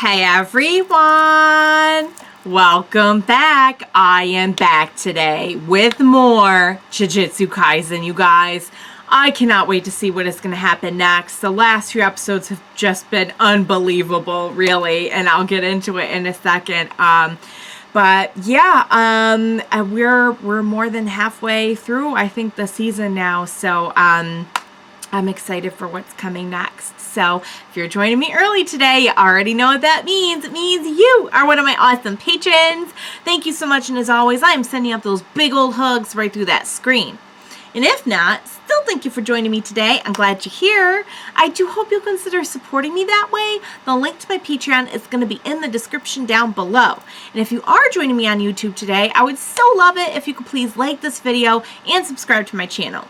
Hey everyone! Welcome back. I am back today with more Jujutsu Kaisen, you guys. I cannot wait to see what is going to happen next. The last few episodes have just been unbelievable, really, and I'll get into it in a second. But yeah, we're more than halfway through, I think, the season now, so I'm excited for what's coming next. So if you're joining me early today, you already know what that means. It means you are one of my awesome patrons. Thank you so much, and as always, I am sending out those big old hugs right through that screen. And if not, still thank you for joining me today. I'm glad you're here. I do hope you'll consider supporting me that way. The link to my Patreon is going to be in the description down below. And if you are joining me on YouTube today, I would so love it if you could please like this video and subscribe to my channel.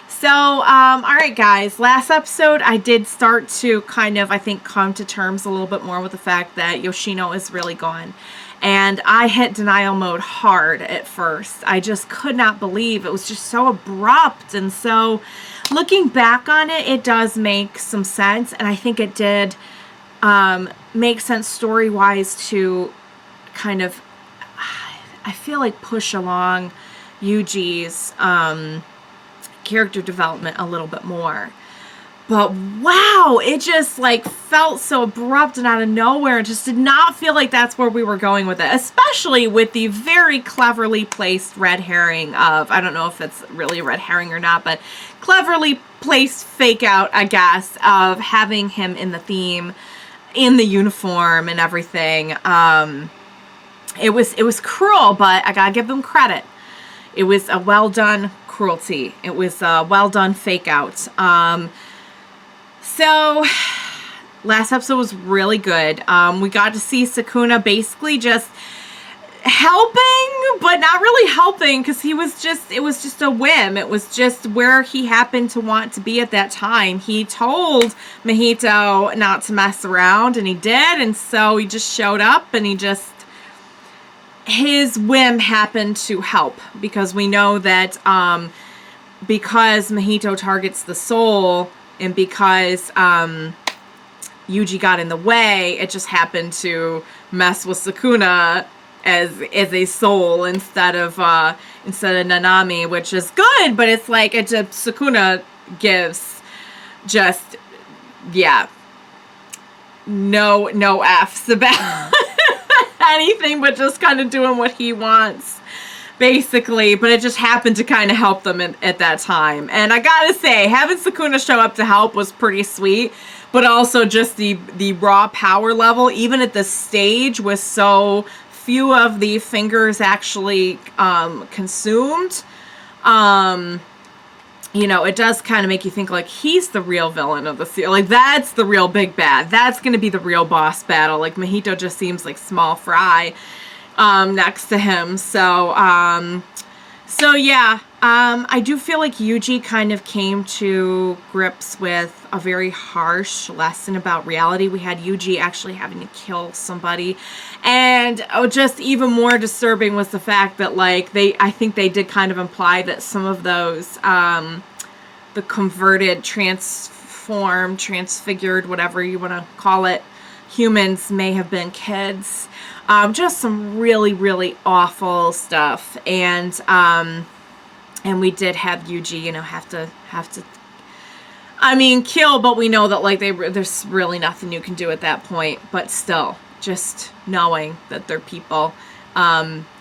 So, alright guys, last episode I did start to kind of, I think, come to terms a little bit more with the fact that Yoshino is really gone. And I hit denial mode hard at first. I just could not believe it was just so abrupt. And so, looking back on it, it does make some sense. And I think it did make sense story-wise to kind of, I feel like, push along Yuji's character development a little bit more. But wow, it just like felt so abrupt and out of nowhere. It just did not feel like that's where we were going with it, especially with the very cleverly placed red herring of, I don't know if it's really a red herring or not, but cleverly placed fake out, I guess, of having him in the theme, in the uniform and everything. It was cruel, but I gotta give them credit. It was a well done cruelty. It was a well done fake out. So last episode was really good. We got to see Sukuna basically just helping, but not really helping, because it was just a whim. It was just where he happened to want to be at that time. He told Mahito not to mess around, and he did, and so he just showed up, and his whim happened to help, because we know that because Mahito targets the soul, and because Yuji got in the way, it just happened to mess with Sukuna as a soul instead of Nanami, which is good, but it's like Sukuna gives just, yeah, no F's about anything, but just kind of doing what he wants, basically. But it just happened to kind of help them at that time. And I gotta say, having Sukuna show up to help was pretty sweet, but also just the raw power level, even at this stage, with so few of the fingers actually consumed, you know, it does kind of make you think, like, he's the real villain of the series. Like, that's the real big bad. That's going to be the real boss battle. Like, Mahito just seems like small fry next to him. So yeah. I do feel like Yuji kind of came to grips with a very harsh lesson about reality. We had Yuji actually having to kill somebody. And just even more disturbing was the fact that, like, I think they did kind of imply that some of those, the converted, transfigured, whatever you want to call it, humans may have been kids. Just some really, really awful stuff. And we did have Yuji, you know, have to, I mean, kill, but we know that, like, there's really nothing you can do at that point. But still, just knowing that they're people,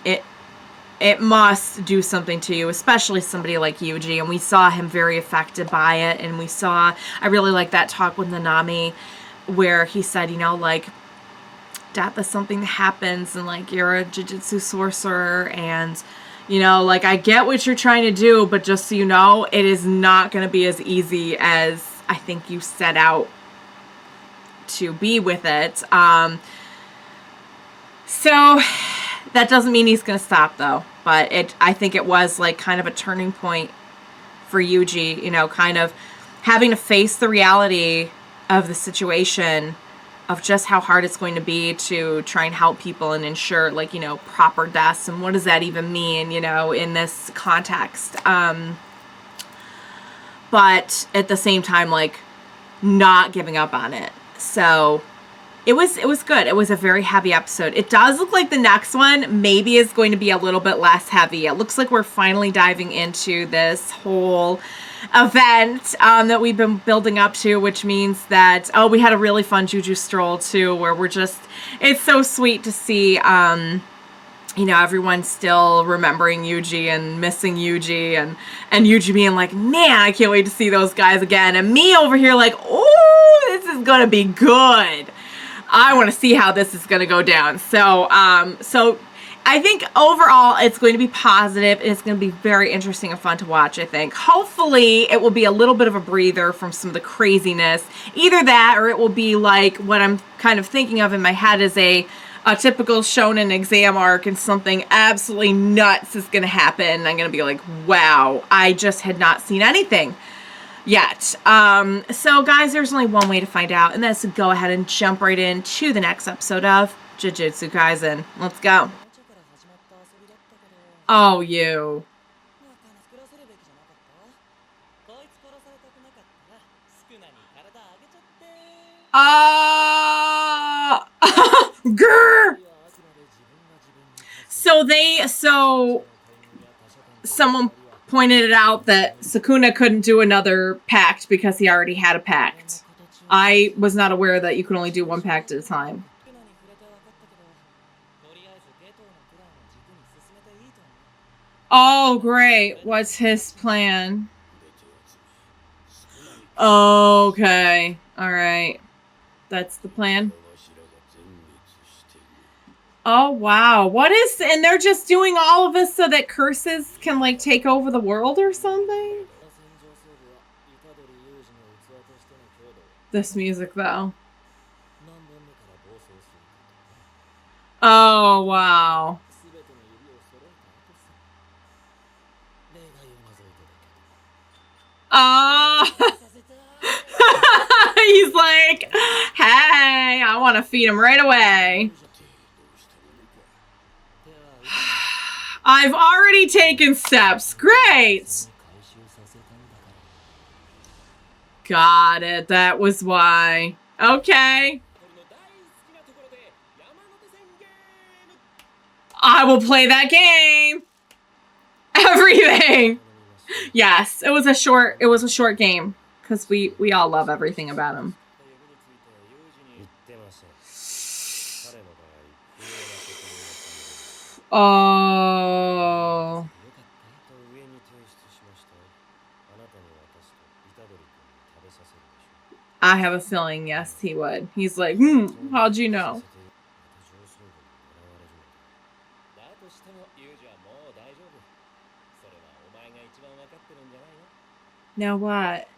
it must do something to you, especially somebody like Yuji. And we saw him very affected by it. And I really like that talk with Nanami, where he said, you know, like, death is something that happens, and, like, you're a Jujutsu sorcerer, and, you know, like, I get what you're trying to do, but just so you know, it is not going to be as easy as I think you set out to be with it. So that doesn't mean he's going to stop, though. But I think it was, like, kind of a turning point for Yuji, you know, kind of having to face the reality of the situation, of just how hard it's going to be to try and help people and ensure, like, you know, proper deaths, and what does that even mean, you know, in this context. But at the same time, like, not giving up on it. So It was good. It was a very heavy episode. It does look like the next one maybe is going to be a little bit less heavy. It looks like we're finally diving into this whole event that we've been building up to, which means that, oh, we had a really fun Juju stroll too, where we're just, it's so sweet to see, you know, everyone's still remembering Yuji and missing Yuji, and Yuji being like, man, I can't wait to see those guys again. And me over here like, oh, this is going to be good. I want to see how this is going to go down. So, so I think overall it's going to be positive, and it's going to be very interesting and fun to watch, I think. Hopefully it will be a little bit of a breather from some of the craziness. Either that, or it will be like what I'm kind of thinking of in my head is a typical shonen exam arc, and something absolutely nuts is going to happen. I'm going to be like, wow, I just had not seen anything yet. So guys, there's only one way to find out, and that's to go ahead and jump right into the next episode of Jujutsu Kaisen. Let's go. Oh, you. Grr! So someone pointed it out that Sukuna couldn't do another pact because he already had a pact. I was not aware that you could only do one pact at a time. Oh, great. What's his plan? Okay. All right. That's the plan. Oh, wow. What is... And they're just doing all of this so that curses can, like, take over the world or something? This music, though. Oh, wow. He's like, hey, I want to feed him right away. I've already taken steps. Great. Got it. That was why. Okay. I will play that game. Everything. Yes, it was a short game because we all love everything about him. Oh. I have a feeling, yes, he would. He's like, how'd you know? Now what?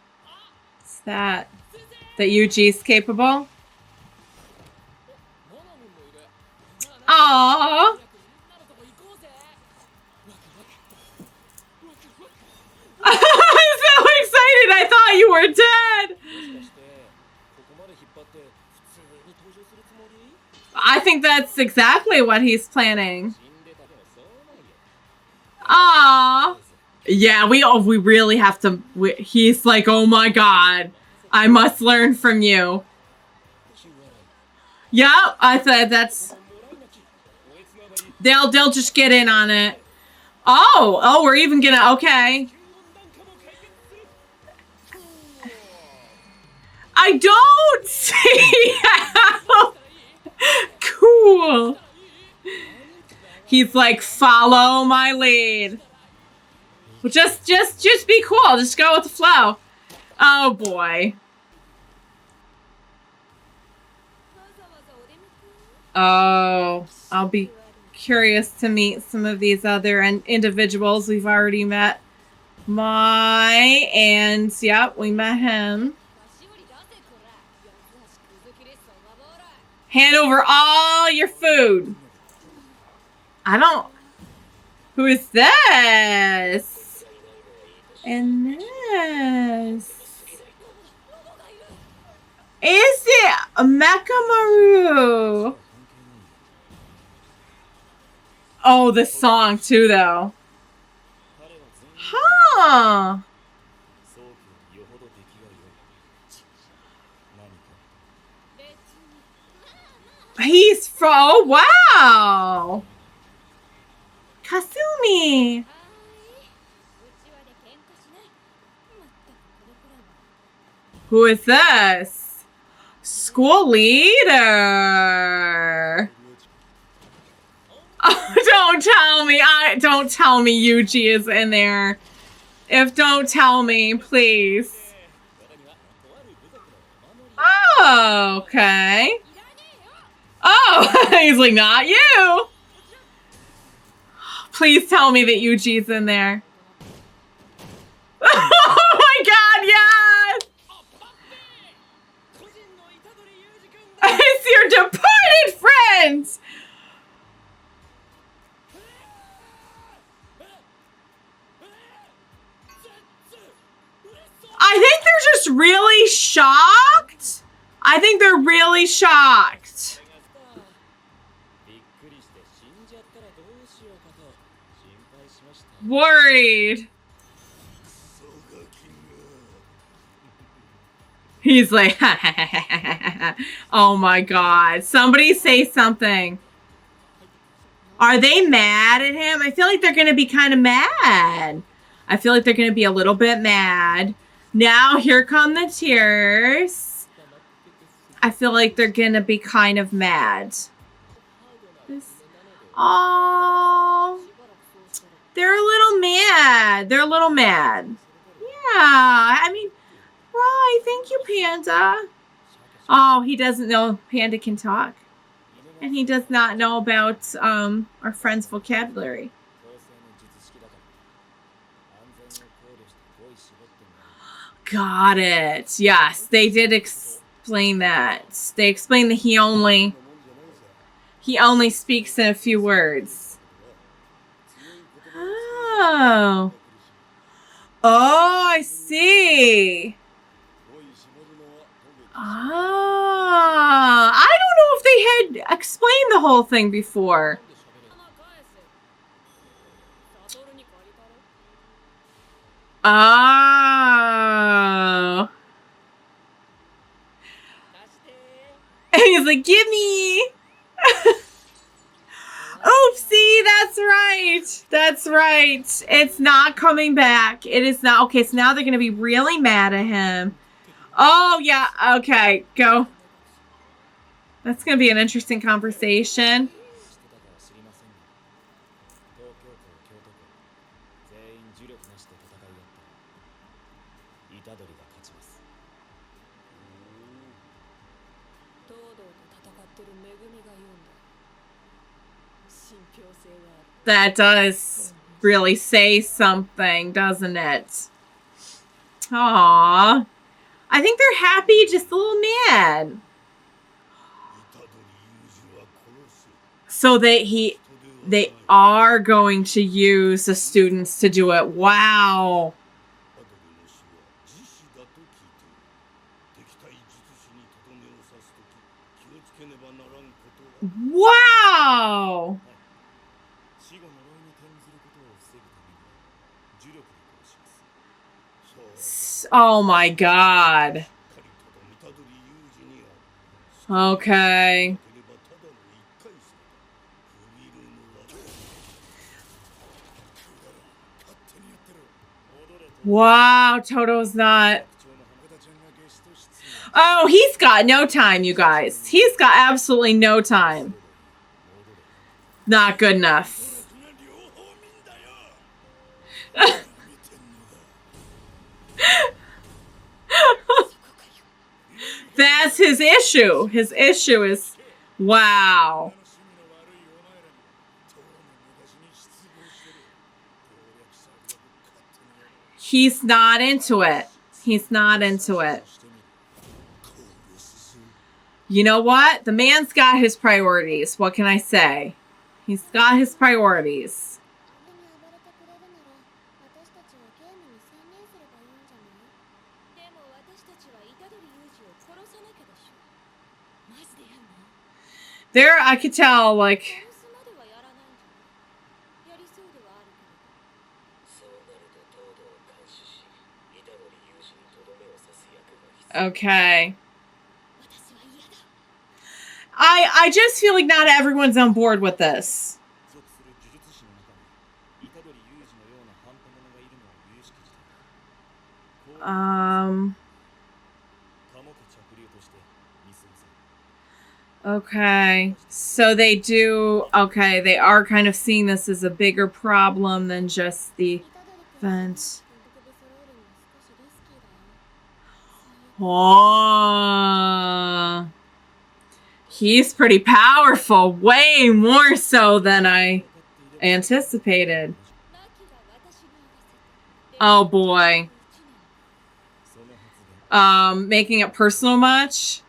What's that? That Yuji's capable? Aww. I'm so excited. I thought you were dead. I think that's exactly what he's planning. Aww. Yeah, we really have to... he's like, oh my god. I must learn from you. Yeah, I said that's... They'll just get in on it. Oh, we're even gonna... Okay. I don't see how... Cool. He's like, follow my lead. Well, just be cool. Just go with the flow. Oh boy. Oh, I'll be curious to meet some of these other individuals we've already met. And yep, we met him. Hand over all your food. I don't... Who is this? And this... Is it Mekamaru? Oh, the song too, though. Huh. He's oh wow. Kasumi. Who is this? School leader. Oh, don't tell me Yuji is in there. Don't tell me, please. Oh, okay. Oh, he's like, not you. Please tell me that Yuji's in there. Oh my god, yes! It's your departed friends! I think they're just really shocked. I think they're really shocked. Worried. He's like, oh my god. Somebody say something. Are they mad at him? I feel like they're going to be kind of mad. I feel like they're going to be a little bit mad. Now, here come the tears. I feel like they're going to be kind of mad. Oh, they're a little mad. They're a little mad. Yeah, I mean, right. Thank you, Panda. Oh, he doesn't know Panda can talk. And he does not know about our friend's vocabulary. Got it. Yes, they did explain that. They explained that he only speaks in a few words. Oh. Oh, I see. Ah, I don't know if they had explained the whole thing before. Oh. And he's like, give me. Oopsie, that's right. That's right. It's not coming back. It is not. Okay, so now they're going to be really mad at him. Oh, yeah. Okay, go. That's going to be an interesting conversation. That does really say something, doesn't it? Aww. I think they're happy, just a little mad. So they are going to use the students to do it. Wow. Wow. Oh my god. Okay. Wow, Toto's not. Oh, he's got no time, you guys. He's got absolutely no time. Not good enough. That's his issue. His issue is, wow. He's not into it. He's not into it. You know what? The man's got his priorities. What can I say? He's got his priorities. There, I could tell, like... Okay. I just feel like not everyone's on board with this. Okay. So they do, okay, they are kind of seeing this as a bigger problem than just the event. Oh. He's pretty powerful, way more so than I anticipated. Oh boy. Making it personal much?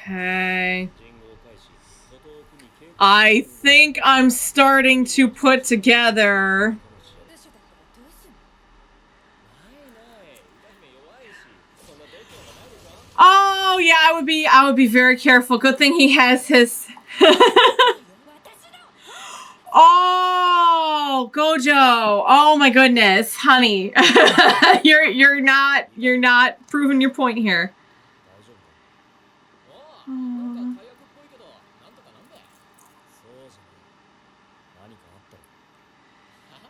Okay. I think I'm starting to put together. Oh yeah, I would be very careful. Good thing he has his Oh, Gojo. Oh my goodness, honey. you're not proving your point here.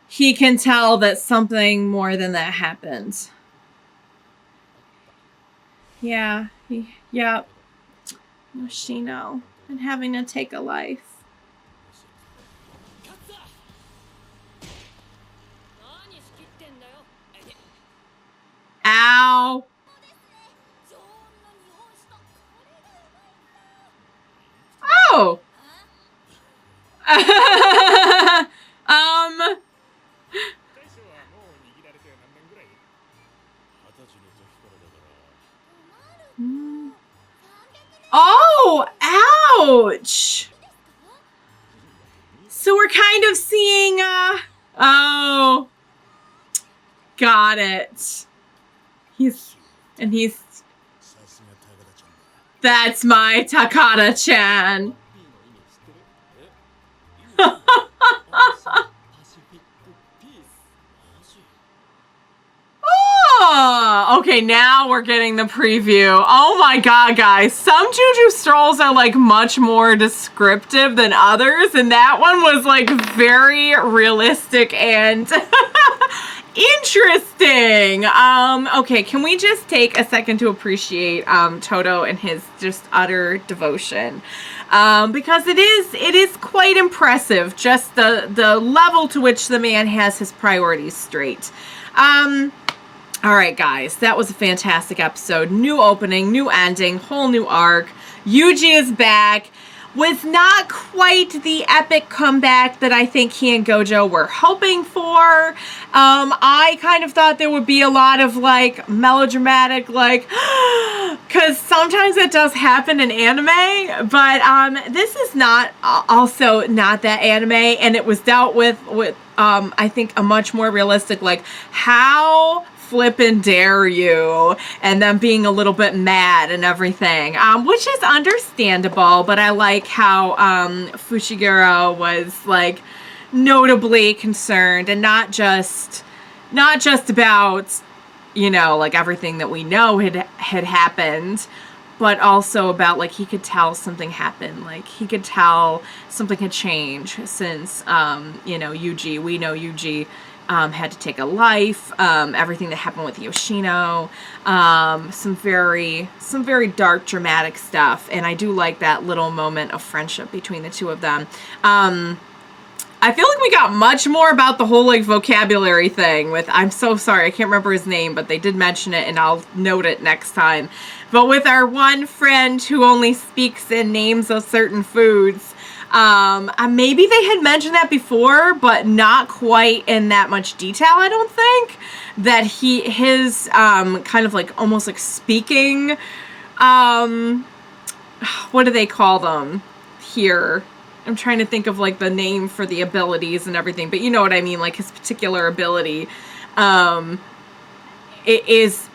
He can tell that something more than that happened. Yeah, yep. Yoshino, and having to take a life. Ow. Oh. Oh, ouch. So we're kind of seeing, oh, got it. That's my Takada-chan. Oh, okay, now we're getting the preview. Oh my god, guys. Some Juju strolls are like much more descriptive than others, and that one was like very realistic and interesting. Okay, can we just take a second to appreciate Toto and his just utter devotion? Because it is quite impressive, just the level to which the man has his priorities straight. All right, guys, that was a fantastic episode. New opening, new ending, whole new arc. Yuji is back. Was not quite the epic comeback that I think he and Gojo were hoping for. I kind of thought there would be a lot of like melodramatic, like, because sometimes it does happen in anime, but this is not also not that anime, and it was dealt with I think a much more realistic, like, how flippin' dare you, and them being a little bit mad and everything, which is understandable, but I like how Fushiguro was like notably concerned, and not just about, you know, like everything that we know had happened, but also about like he could tell something happened, like he could tell something had changed since you know, we know Yuji had to take a life, everything that happened with Yoshino, some very dark, dramatic stuff, and I do like that little moment of friendship between the two of them. I feel like we got much more about the whole like vocabulary thing with, I'm so sorry, I can't remember his name, but they did mention it, and I'll note it next time. But with our one friend who only speaks in names of certain foods, maybe they had mentioned that before, but not quite in that much detail, I don't think. That his kind of like almost like speaking, what do they call them here? I'm trying to think of like the name for the abilities and everything, but you know what I mean, like his particular ability, it is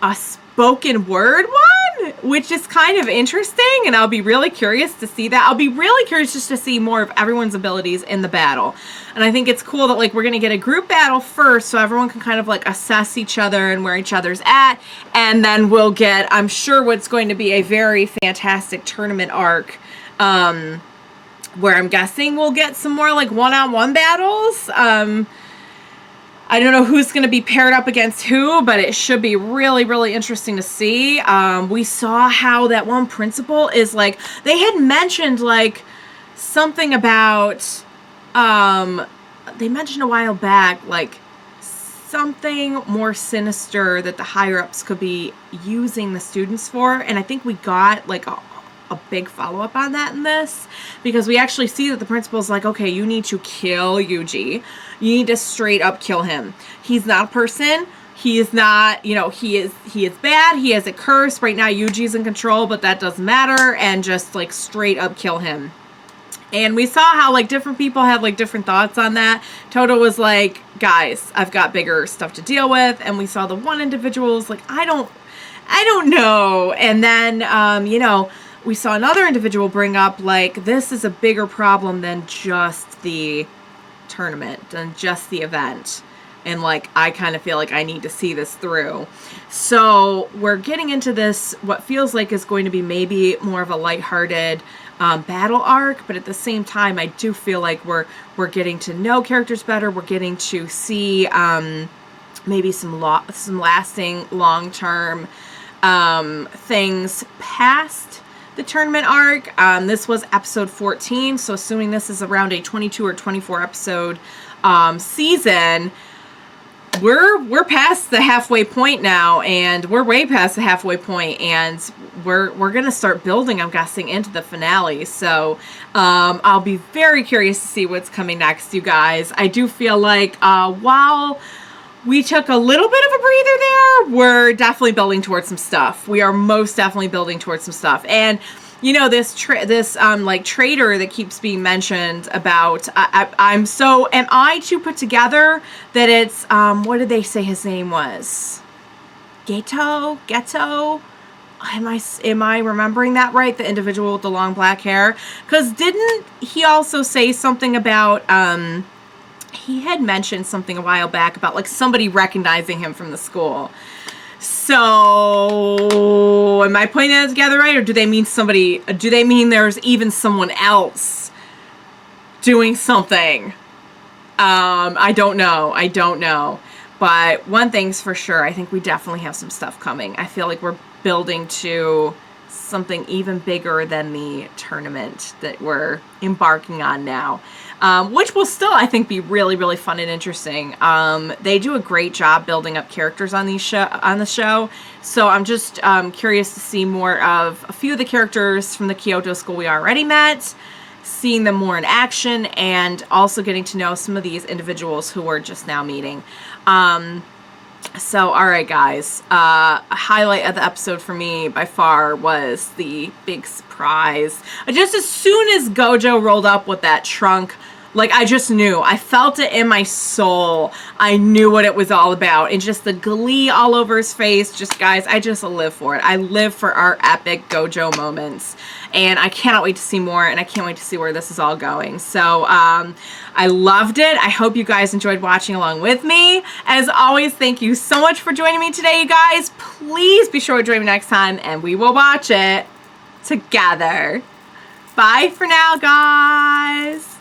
a spoken word one, which is kind of interesting, and I'll be really curious to see that. I'll be really curious just to see more of everyone's abilities in the battle. And I think it's cool that, like, we're going to get a group battle first, so everyone can kind of, like, assess each other and where each other's at, and then we'll get, I'm sure, what's going to be a very fantastic tournament arc, where I'm guessing we'll get some more, like, one-on-one battles. I don't know who's going to be paired up against who, but it should be really, really interesting to see. We saw how that one principal is, like, they had mentioned, like, something about, they mentioned a while back, like, something more sinister that the higher-ups could be using the students for, and I think we got, like, a big follow-up on that in this, because we actually see that the principal's like, okay, you need to kill Yuji. You need to straight up kill him. He's not a person. He is not, you know, he is bad. He has a curse. Right now, Yuji's in control, but that doesn't matter, and just, like, straight up kill him. And we saw how, like, different people had, like, different thoughts on that. Toto was like, guys, I've got bigger stuff to deal with. And we saw the one individual's like, I don't know. And then, you know, we saw another individual bring up, like, this is a bigger problem than just the tournament, than just the event. And, like, I kind of feel like I need to see this through. So we're getting into this, what feels like is going to be maybe more of a lighthearted battle arc, but at the same time, I do feel like we're getting to know characters better. We're getting to see maybe some lasting, long-term things past the tournament arc. This was episode 14, so assuming this is around a 22 or 24 episode season, we're past the halfway point now, and we're way past the halfway point, and we're gonna start building, I'm guessing, into the finale. So I'll be very curious to see what's coming next, you guys. I do feel like while we took a little bit of a breather there, we're definitely building towards some stuff. We are most definitely building towards some stuff. And, you know, this like, traitor that keeps being mentioned about, am I to put together that it's, what did they say his name was? Geto? Am I remembering that right? The individual with the long black hair? Because didn't he also say something about, he had mentioned something a while back about, like, somebody recognizing him from the school. So, am I putting that together right? Or do they mean there's even someone else doing something? I don't know. But one thing's for sure, I think we definitely have some stuff coming. I feel like we're building to something even bigger than the tournament that we're embarking on now. Which will still, I think, be really, really fun and interesting. They do a great job building up characters on the show. So I'm just curious to see more of a few of the characters from the Kyoto school we already met, seeing them more in action, and also getting to know some of these individuals who we're just now meeting. So, all right, guys. A highlight of the episode for me, by far, was the big surprise. Just as soon as Gojo rolled up with that trunk, like, I just knew. I felt it in my soul. I knew what it was all about. And just the glee all over his face. Just, guys, I just live for it. I live for our epic Gojo moments. And I cannot wait to see more. And I can't wait to see where this is all going. So, I loved it. I hope you guys enjoyed watching along with me. As always, thank you so much for joining me today, you guys. Please be sure to join me next time. And we will watch it together. Bye for now, guys.